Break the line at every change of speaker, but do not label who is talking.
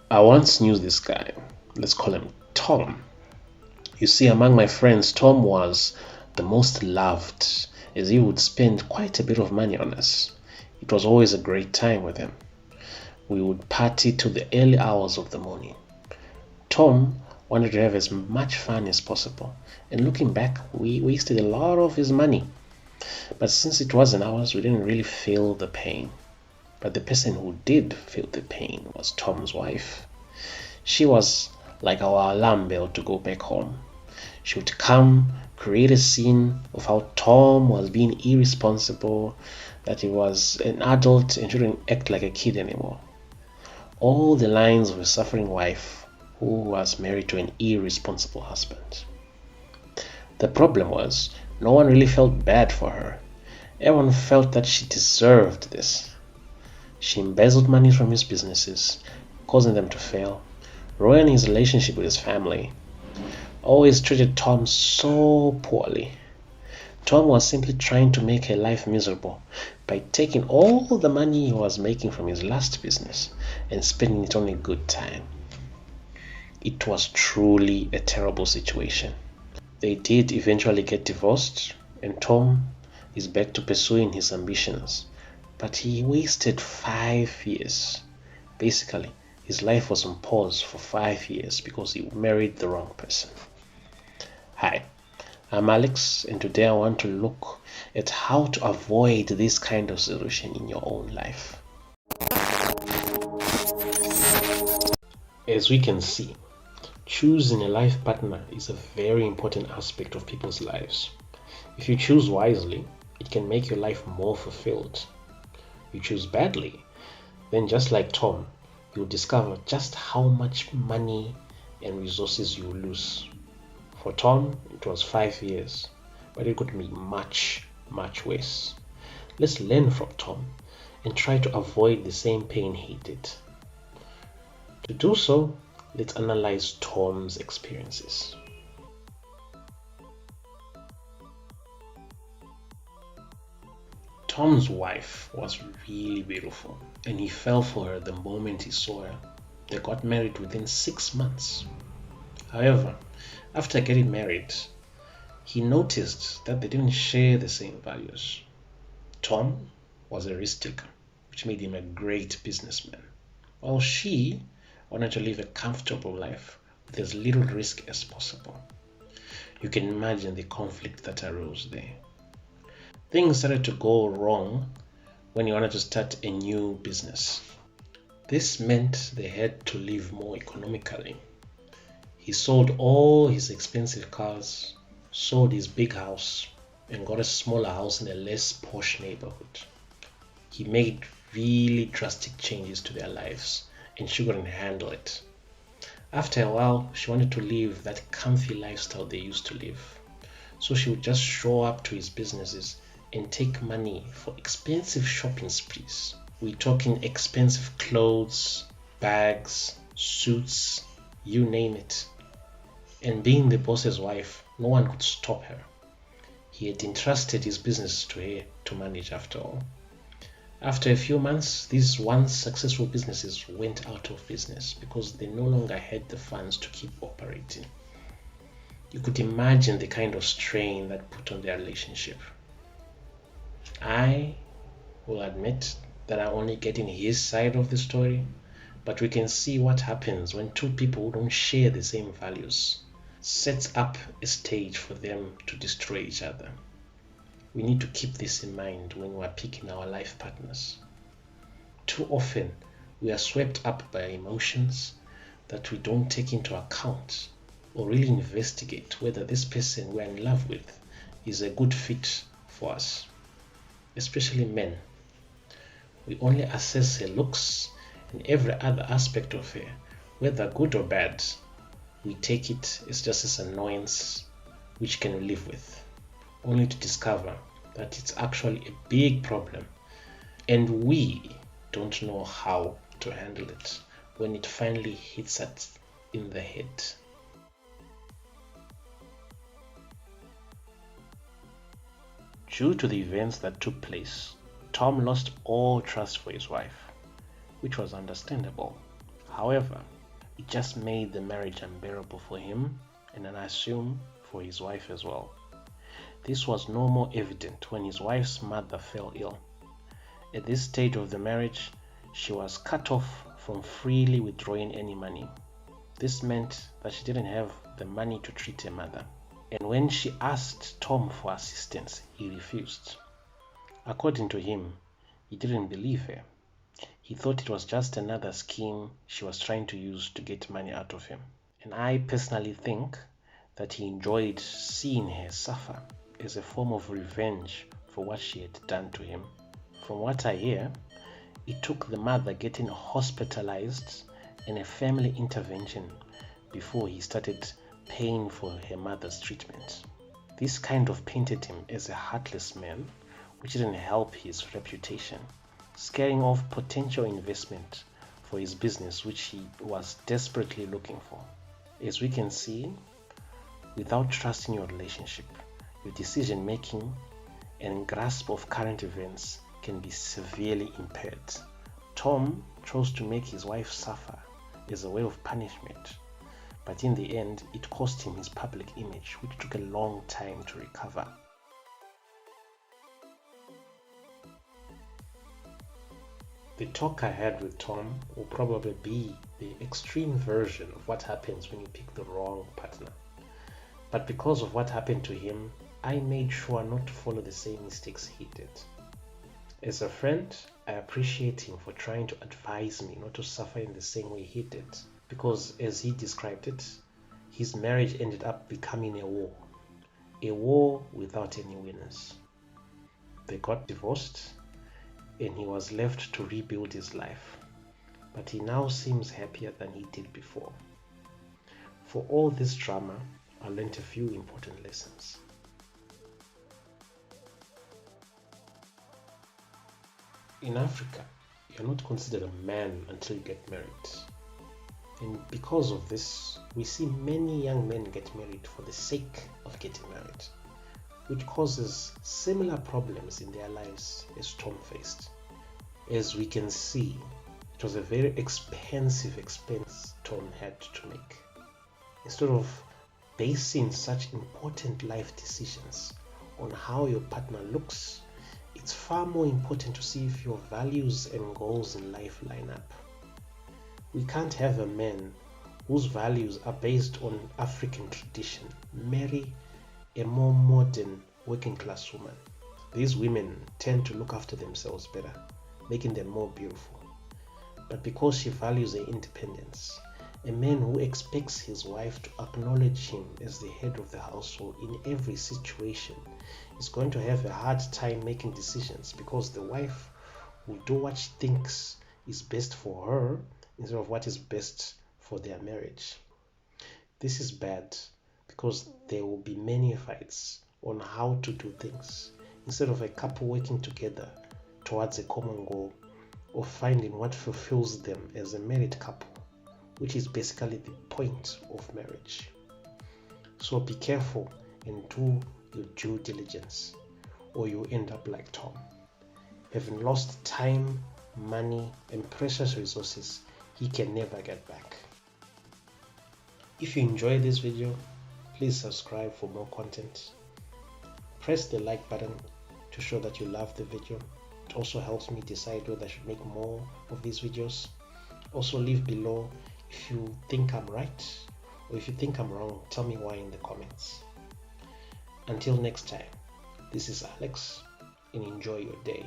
I once knew this guy. Let's call him Tom. You see, among my friends, Tom was the most loved, as he would spend quite a bit of money on us. It was always a great time with him. We would party till the early hours of the morning. Tom wanted to have as much fun as possible, and looking back, we wasted a lot of his money. But since it wasn't ours, we didn't really feel the pain. But the person who did feel the pain was Tom's wife. She was like our alarm bell to go back home. She would come, create a scene of how Tom was being irresponsible, that he was an adult and shouldn't act like a kid anymore. All the lines of a suffering wife who was married to an irresponsible husband. The problem was, no one really felt bad for her. Everyone felt that she deserved this. She embezzled money from his businesses, causing them to fail, ruining his relationship with his family. Always treated Tom so poorly. Tom was simply trying to make her life miserable by taking all the money he was making from his last business and spending it on a good time. It was truly a terrible situation. They did eventually get divorced, and Tom is back to pursuing his ambitions. But he wasted 5 years. Basically, his life was on pause for 5 years because he married the wrong person. Hi, I'm Alex, and today I want to look at how to avoid this kind of solution in your own life. As we can see, choosing a life partner is a very important aspect of people's lives. If you choose wisely, it can make your life more fulfilled. You choose badly, then just like Tom, you'll discover just how much money and resources you lose. For Tom, it was 5 years, but it could be much, much worse. Let's learn from Tom and try to avoid the same pain he did. To do so, let's analyze Tom's experiences. Tom's wife was really beautiful, and he fell for her the moment he saw her. They got married within 6 months. However, after getting married, he noticed that they didn't share the same values. Tom was a risk taker, which made him a great businessman, while she wanted to live a comfortable life with as little risk as possible. You can imagine the conflict that arose there. Things started to go wrong when he wanted to start a new business. This meant they had to live more economically. He sold all his expensive cars, sold his big house, and got a smaller house in a less posh neighborhood. He made really drastic changes to their lives, and she couldn't handle it. After a while, she wanted to live that comfy lifestyle they used to live. So she would just show up to his businesses and take money for expensive shopping sprees. We're talking expensive clothes, bags, suits, you name it. And being the boss's wife, no one could stop her. He had entrusted his business to her to manage after all. After a few months, these once successful businesses went out of business because they no longer had the funds to keep operating. You could imagine the kind of strain that put on their relationship. I will admit that I'm only getting his side of the story, but we can see what happens when two people who don't share the same values sets up a stage for them to destroy each other. We need to keep this in mind when we are picking our life partners. Too often, we are swept up by emotions that we don't take into account or really investigate whether this person we're in love with is a good fit for us. Especially men. We only assess her looks and every other aspect of her, whether good or bad. We take it as just an annoyance which can we live with, only to discover that it's actually a big problem and we don't know how to handle it when it finally hits us in the head. Due to the events that took place, Tom lost all trust for his wife, which was understandable. However, It just made the marriage unbearable for him, and I assume for his wife as well. This was no more evident when his wife's mother fell ill. At this stage of the marriage, she was cut off from freely withdrawing any money. This meant that she didn't have the money to treat her mother. And when she asked Tom for assistance, he refused. According to him, he didn't believe her. He thought it was just another scheme she was trying to use to get money out of him. And I personally think that he enjoyed seeing her suffer as a form of revenge for what she had done to him. From what I hear, it took the mother getting hospitalized and a family intervention before he started paying for her mother's treatment. This kind of painted him as a heartless man, which didn't help his reputation, scaring off potential investment for his business, which he was desperately looking for. As we can see, without trust in your relationship, your decision making and grasp of current events can be severely impaired. Tom chose to make his wife suffer as a way of punishment, but in the end, it cost him his public image, which took a long time to recover. The talk I had with Tom will probably be the extreme version of what happens when you pick the wrong partner. But because of what happened to him, I made sure not to follow the same mistakes he did. As a friend, I appreciate him for trying to advise me not to suffer in the same way he did, because as he described it, his marriage ended up becoming a war without any winners. They got divorced, and he was left to rebuild his life, but he now seems happier than he did before. For all this drama, I learned a few important lessons. In Africa, you're not considered a man until you get married. And because of this, we see many young men get married for the sake of getting married, which causes similar problems in their lives as Tom faced. As we can see, it was a very expensive expense Tom had to make. Instead of basing such important life decisions on how your partner looks, it's far more important to see if your values and goals in life line up. We can't have a man whose values are based on African tradition marry a more modern working class woman. These women tend to look after themselves better, making them more beautiful. But because she values her independence, a man who expects his wife to acknowledge him as the head of the household in every situation is going to have a hard time making decisions, because the wife will do what she thinks is best for her instead of what is best for their marriage. This is bad because there will be many fights on how to do things instead of a couple working together towards a common goal of finding what fulfills them as a married couple, which is basically the point of marriage. So be careful and do your due diligence, or you end up like Tom, having lost time, money, and precious resources he can never get back. If you enjoyed this video, please subscribe for more content. Press the like button to show that you love the video. It also helps me decide whether I should make more of these videos. Also leave below if you think I'm right, or if you think I'm wrong, tell me why in the comments. Until next time, this is Alex, and enjoy your day.